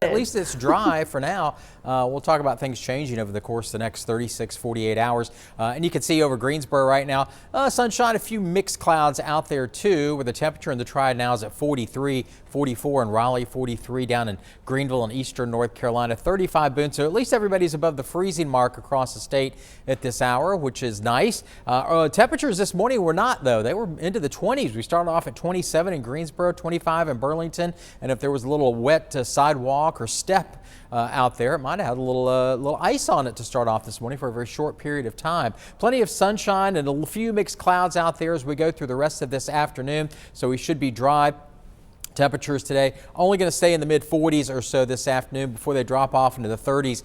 but at least it's dry for now. We'll talk about things changing over the course of the next 36, 48 hours. And you can see over Greensboro right now, sunshine, a few mixed clouds out there too, where the temperature in the Triad now is at 43, 44 in Raleigh, 43 down in Greenville and eastern North Carolina, 35 Boone. So at least everybody's above the freezing mark across the state at this hour, which is nice. Temperatures this morning were not, though. They were into the 20s. We started off at 27 in Greensboro, 25 in Burlington. And if there was a little wet sidewalk or step out there, it might have had a little ice on it to start off this morning for a very short period of time. Plenty of sunshine and a few mixed clouds out there as we go through the rest of this afternoon. So we should be dry. Temperatures today only going to stay in the mid 40s or so this afternoon before they drop off into the 30s.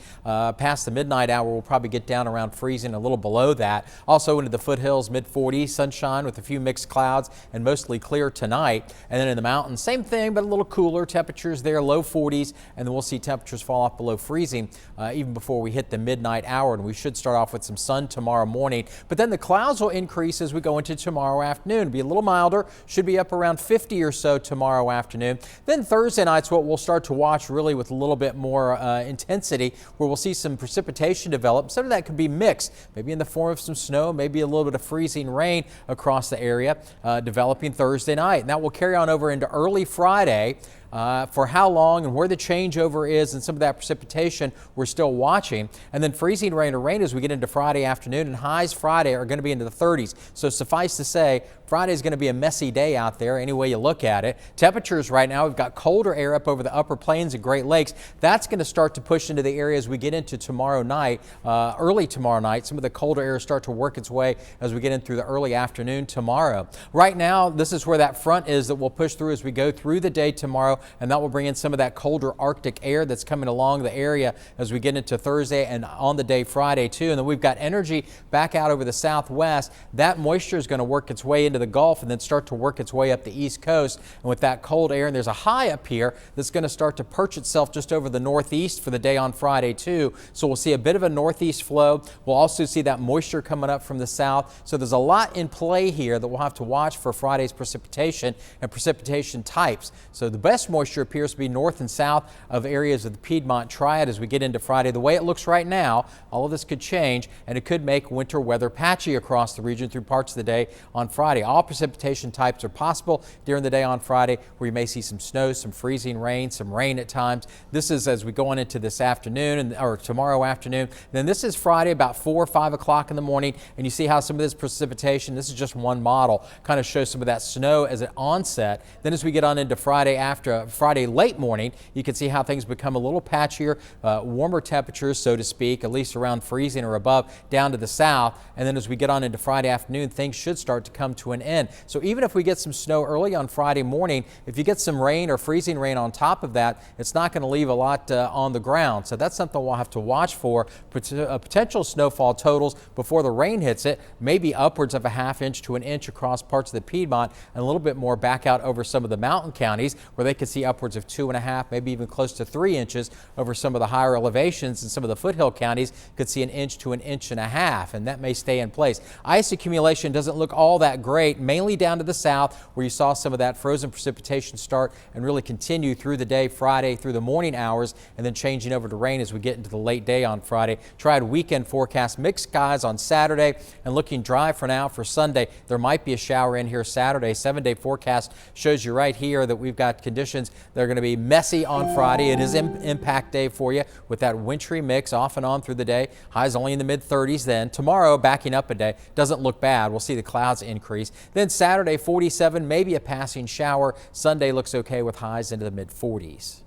Past the midnight hour, we'll probably get down around freezing, a little below that. Also into the foothills, mid 40s, sunshine with a few mixed clouds and mostly clear tonight. And then in the mountains, same thing, but a little cooler. Temperatures there, low 40s, and then we'll see temperatures fall off below freezing even before we hit the midnight hour. And we should start off with some sun tomorrow morning. But then the clouds will increase as we go into tomorrow afternoon. It'll be a little milder, should be up around 50 or so tomorrow afternoon. Then Thursday night's what we'll start to watch really with a little bit more intensity, where we'll see some precipitation develop. Some of that could be mixed, maybe in the form of some snow, maybe a little bit of freezing rain across the area developing Thursday night. And that will carry on over into early Friday. For how long and where the changeover is and some of that precipitation we're still watching. And then freezing rain or rain as we get into Friday afternoon, and highs Friday are going to be into the 30s. So suffice to say, Friday is going to be a messy day out there any way you look at it. Temperatures right now, we've got colder air up over the upper plains and Great Lakes. That's going to start to push into the areas we get into tomorrow night, early tomorrow night. Some of the colder air start to work its way as we get in through the early afternoon tomorrow. Right now, this is where that front is that we'll push through as we go through the day tomorrow. And that will bring in some of that colder Arctic air that's coming along the area as we get into Thursday and on the day Friday too. And then we've got energy back out over the southwest. That moisture is going to work its way into the Gulf and then start to work its way up the east coast. And with that cold air, and there's a high up here that's going to start to perch itself just over the northeast for the day on Friday too. So we'll see a bit of a northeast flow. We'll also see that moisture coming up from the south. So there's a lot in play here that we'll have to watch for Friday's precipitation and precipitation types. So the best moisture appears to be north and south of areas of the Piedmont Triad as we get into Friday. The way it looks right now, all of this could change, and it could make winter weather patchy across the region through parts of the day on Friday. All precipitation types are possible during the day on Friday, where you may see some snow, some freezing rain, some rain at times. This is as we go on into this afternoon or tomorrow afternoon. Then this is Friday about 4 or 5 o'clock in the morning, and you see how some of this precipitation, this is just one model, kind of shows some of that snow as an onset. Then as we get on into Friday late morning, you can see how things become a little patchier, warmer temperatures, so to speak, at least around freezing or above down to the south. And then as we get on into Friday afternoon, things should start to come to an end. So even if we get some snow early on Friday morning, if you get some rain or freezing rain on top of that, it's not going to leave a lot on the ground. So that's something we'll have to watch for. Potential snowfall totals before the rain hits it, maybe upwards of a ½ inch to an inch across parts of the Piedmont, and a little bit more back out over some of the mountain counties where they could see upwards of 2.5, maybe even close to 3 inches over some of the higher elevations, and some of the foothill counties could see 1 inch to 1.5 inches, and that may stay in place. Ice accumulation doesn't look all that great, mainly down to the south where you saw some of that frozen precipitation start and really continue through the day Friday through the morning hours, and then changing over to rain as we get into the late day on Friday. Triad weekend forecast, mixed skies on Saturday and looking dry for now for Sunday. There might be a shower in here Saturday. 7-day forecast shows you right here that we've got conditions that are going to be messy on Friday. It is impact day for you with that wintry mix off and on through the day. Highs only in the mid 30s then. Tomorrow backing up a day. Doesn't look bad. We'll see the clouds increase. Then Saturday 47, maybe a passing shower. Sunday looks okay with highs into the mid 40s.